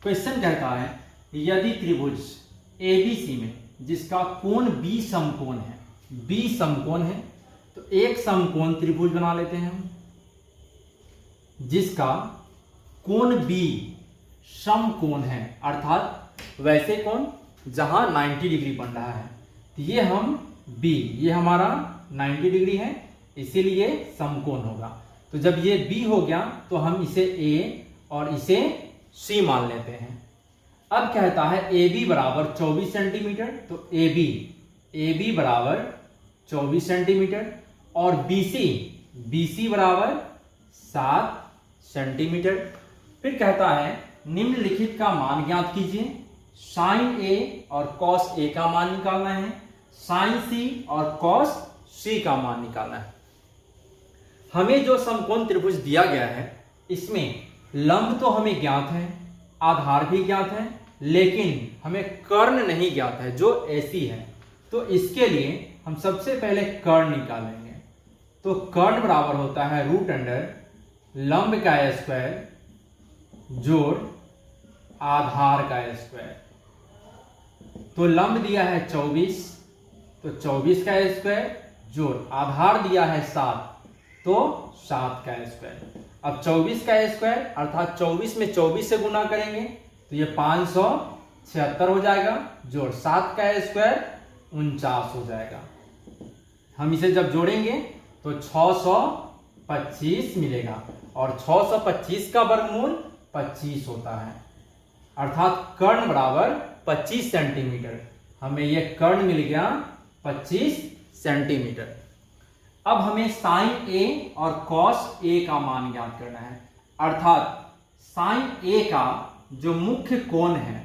Question कहता है यदि त्रिभुज एबीसी में जिसका कोण बी समकोण है, बी समकोण है, तो एक समकोण त्रिभुज बना लेते हैं हम जिसका कोण बी समकोण है, अर्थात वैसे कोण जहां 90 डिग्री बन रहा है, तो ये हम बी, ये हमारा 90 डिग्री है इसीलिए समकोण होगा। तो जब ये बी हो गया तो हम इसे ए और इसे सी मान लेते हैं। अब कहता है ए बी बराबर 24 सेंटीमीटर, तो ए बी बराबर 24 सेंटीमीटर और बी सी बराबर 7 सेंटीमीटर। फिर कहता है निम्नलिखित का मान ज्ञात कीजिए। साइन ए और कॉस ए का मान निकालना है, साइन सी और कॉस सी का मान निकालना है। हमें जो समकोण त्रिभुज दिया गया है इसमें लंब तो हमें ज्ञात है, आधार भी ज्ञात है, लेकिन हमें कर्ण नहीं ज्ञात है जो ऐसी है। तो इसके लिए हम सबसे पहले कर्ण निकालेंगे। तो कर्ण बराबर होता है रूट अंडर लंब का स्क्वायर जोड़ आधार का स्क्वायर। तो लंब दिया है 24, तो 24 का स्क्वायर जोड़ आधार दिया है 7, तो 7 का स्क्वायर। अब 24 का स्क्वायर अर्थात 24 में 24 से गुना करेंगे तो ये 576 हो जाएगा, जोड़ 7 का स्क्वायर 49 हो जाएगा। हम इसे जब जोड़ेंगे तो 625 मिलेगा और 625 का वर्गमूल 25 होता है, अर्थात कर्ण बराबर 25 सेंटीमीटर। हमें यह कर्ण मिल गया 25 सेंटीमीटर। अब हमें साइन ए और कॉस ए का मान ज्ञात करना है, अर्थात साइन ए का जो मुख्य कोण है,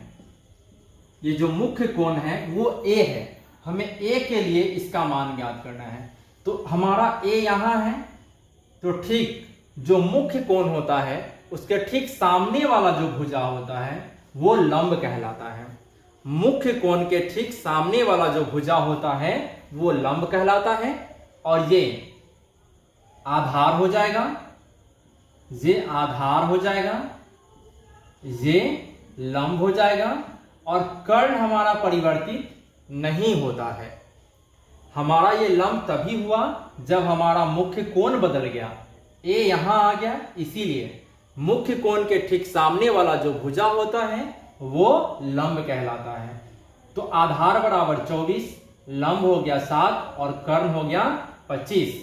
ये जो मुख्य कोण है वो ए है, हमें ए के लिए इसका मान ज्ञात करना है। तो हमारा ए यहां है, तो ठीक जो मुख्य कोण होता है उसके ठीक सामने वाला जो भुजा होता है वो लंब कहलाता है। मुख्य कोण के ठीक सामने वाला जो भुजा होता है वो लंब कहलाता है और ये आधार हो जाएगा, ये आधार हो जाएगा, ये लंब हो जाएगा और कर्ण हमारा परिवर्तित नहीं होता है। हमारा ये लंब तभी हुआ जब हमारा मुख्य कोण बदल गया, ए यहां आ गया, इसीलिए मुख्य कोण के ठीक सामने वाला जो भुजा होता है वो लंब कहलाता है। तो आधार बराबर 24, लंब हो गया 7 और कर्ण हो गया 25।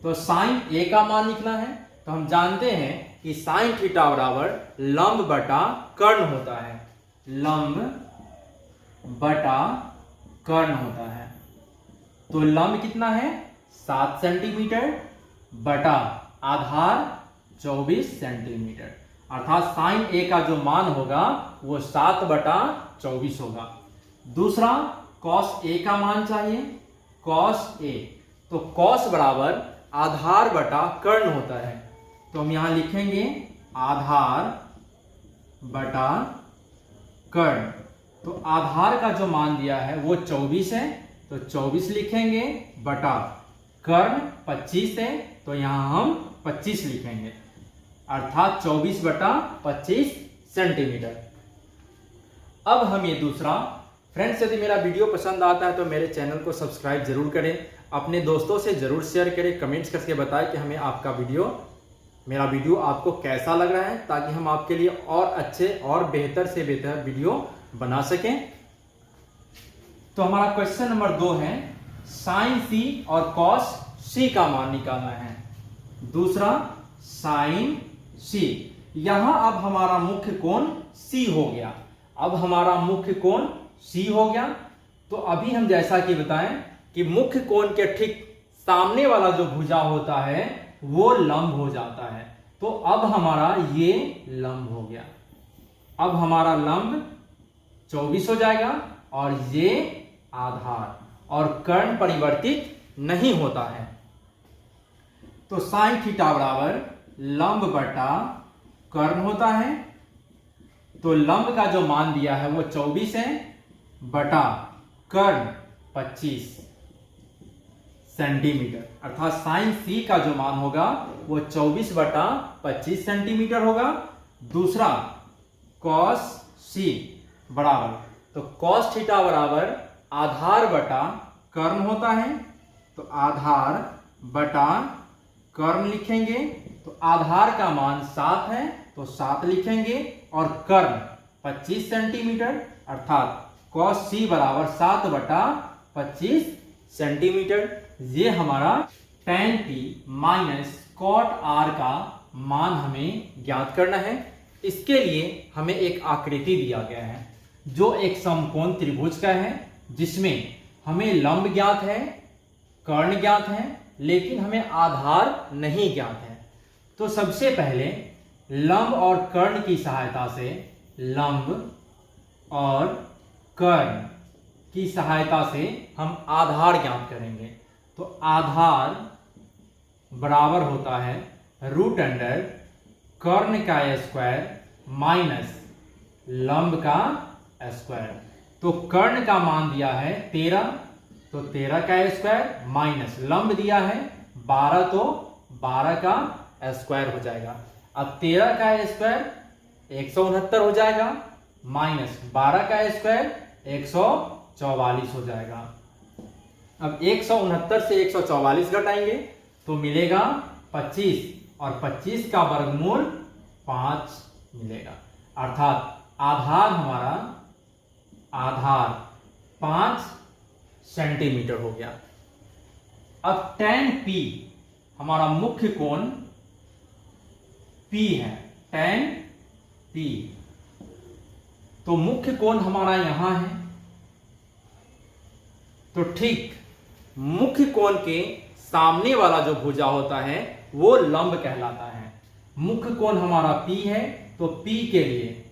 तो साइन ए का मान लिखना है, तो हम जानते हैं कि साइन थीटा बराबर लंब बटा कर्ण होता है, लंब बटा कर्ण होता है। तो लंब कितना है 7 सेंटीमीटर बटा आधार 24 सेंटीमीटर, अर्थात साइन ए का जो मान होगा वो 7 बटा 24 होगा। दूसरा कॉस ए का मान चाहिए, कॉस ए, तो कॉस बराबर आधार बटा कर्ण होता है, तो हम यहां लिखेंगे आधार बटा कर्ण। तो आधार का जो मान दिया है वो 24 है, तो 24 लिखेंगे बटा कर्ण 25 है, तो यहां हम 25 लिखेंगे, अर्थात 24 बटा 25 सेंटीमीटर। अब हम ये दूसरा, फ्रेंड्स यदि मेरा वीडियो पसंद आता है तो मेरे चैनल को सब्सक्राइब जरूर करें, अपने दोस्तों से जरूर शेयर करें, कमेंट्स करके बताएं कि हमें आपका मेरा वीडियो आपको कैसा लग रहा है, ताकि हम आपके लिए और अच्छे और बेहतर से बेहतर वीडियो बना सकें। तो हमारा क्वेश्चन नंबर 2 है साइन सी और कॉस सी का मान निकालना है। दूसरा साइन सी, यहां अब हमारा मुख्य कोण सी हो गया, अब हमारा मुख्य कोण सी हो गया। तो अभी हम जैसा कि बताएं कि मुख्य कोण के ठीक सामने वाला जो भुजा होता है वो लंब हो जाता है, तो अब हमारा ये लंब हो गया, अब हमारा लंब 24 हो जाएगा और ये आधार, और कर्ण परिवर्तित नहीं होता है। तो साइन थीटा बराबर लंब बटा कर्ण होता है, तो लंब का जो मान दिया है वो 24 है बटा कर्ण 25 सेंटीमीटर, अर्थात साइन सी का जो मान होगा वो 24 बटा 25 सेंटीमीटर होगा। दूसरा कॉस सी बराबर, तो कॉस थीटा बराबर आधार बटा कर्ण होता है, तो आधार बटा कर्ण लिखेंगे। तो आधार का मान 7 है तो 7 लिखेंगे और कर्ण 25 सेंटीमीटर, अर्थात कॉस सी बराबर 7 बटा 25 सेंटीमीटर। ये हमारा tan p minus cot r का मान हमें ज्ञात करना है। इसके लिए हमें एक आकृति दिया गया है जो एक समकोण त्रिभुज का है, जिसमें हमें लंब ज्ञात है, कर्ण ज्ञात है, लेकिन हमें आधार नहीं ज्ञात है। तो सबसे पहले लंब और कर्ण की सहायता से, लंब और कर्ण की सहायता से हम आधार ज्ञात करेंगे। तो आधार बराबर होता है रूट अंडर कर्ण का स्क्वायर माइनस लंब का स्क्वायर। तो कर्ण का मान दिया है 13, तो 13 का स्क्वायर माइनस लंब दिया है 12, तो 12 का स्क्वायर हो जाएगा। अब 13 का स्क्वायर 169 हो जाएगा माइनस 12 का स्क्वायर 144 हो जाएगा। अब 169 से 144 घटाएंगे तो मिलेगा 25, और 25 का वर्गमूल 5 मिलेगा, अर्थात आधार हमारा आधार 5 सेंटीमीटर हो गया। अब tan p हमारा मुख्य कोण p है, tan p, तो मुख्य कोण हमारा यहां है। तो ठीक मुख्य कोण के सामने वाला जो भुजा होता है वो लंब कहलाता है। मुख्य कोण हमारा p है, तो p के लिए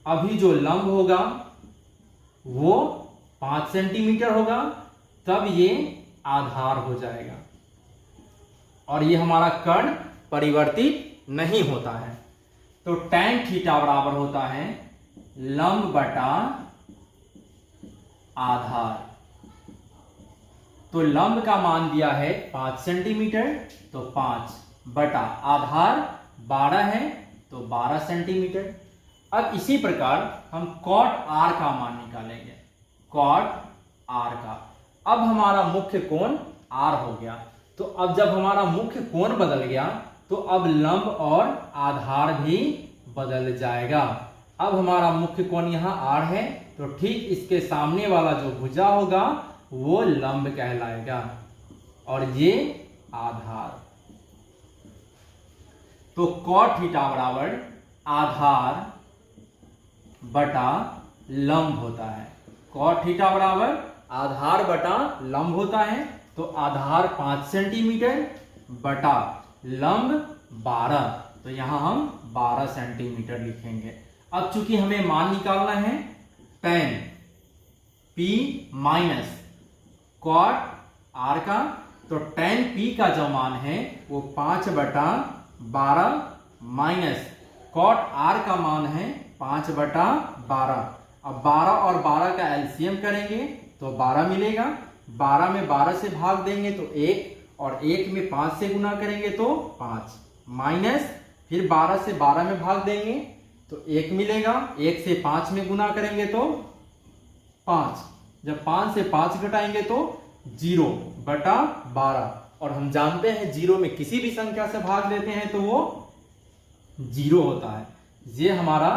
अभी जो लंब होगा वो 5 सेंटीमीटर होगा, तब ये आधार हो जाएगा। और ये हमारा कर्ण परिवर्तित नहीं होता है। तो tan थीटा बराबर होता है लंब बटा आधार। तो लंब का मान दिया है 5 सेंटीमीटर, तो 5 बटा आधार 12 है, तो 12 सेंटीमीटर। अब इसी प्रकार हम cot r का मान निकालेंगे, cot r का। अब हमारा मुख्य कोण r हो गया। तो अब जब हमारा मुख्य कोण बदल गया तो अब लंब और आधार भी बदल जाएगा। अब हमारा मुख्य कोण यहाँ r है, तो ठीक इसके सामने वाला जो भुजा होगा वो लंब कहलाएगा और ये आधार। तो cot थीटा बराबर आधार बटा लंब होता है। cot थीटा बराबर आधार बटा लंब होता है। तो आधार 5 सेंटीमीटर बटा लंब 12, तो यहां हम 12 सेंटीमीटर लिखेंगे। अब चूंकि हमें मान निकालना है tan p minus cot r का, तो tan p का जो मान है वो 5 बटा 12 माइनस cot r का मान है 5 बटा 12। अब 12 और 12 का एलसीएम करेंगे तो 12 मिलेगा। 12 में 12 से भाग देंगे तो 1, और 1 में 5 से गुना करेंगे तो 5, माइनस फिर 12 से 12 में भाग देंगे तो 1 मिलेगा। 1 से 5 में गुना करेंगे तो 5, जब 5 से 5 घटाएंगे तो 0 बटा 12, और हम जानते हैं 0 में किसी भी संख्या से भाग देते हैं तो वो 0 होता है। ये हमारा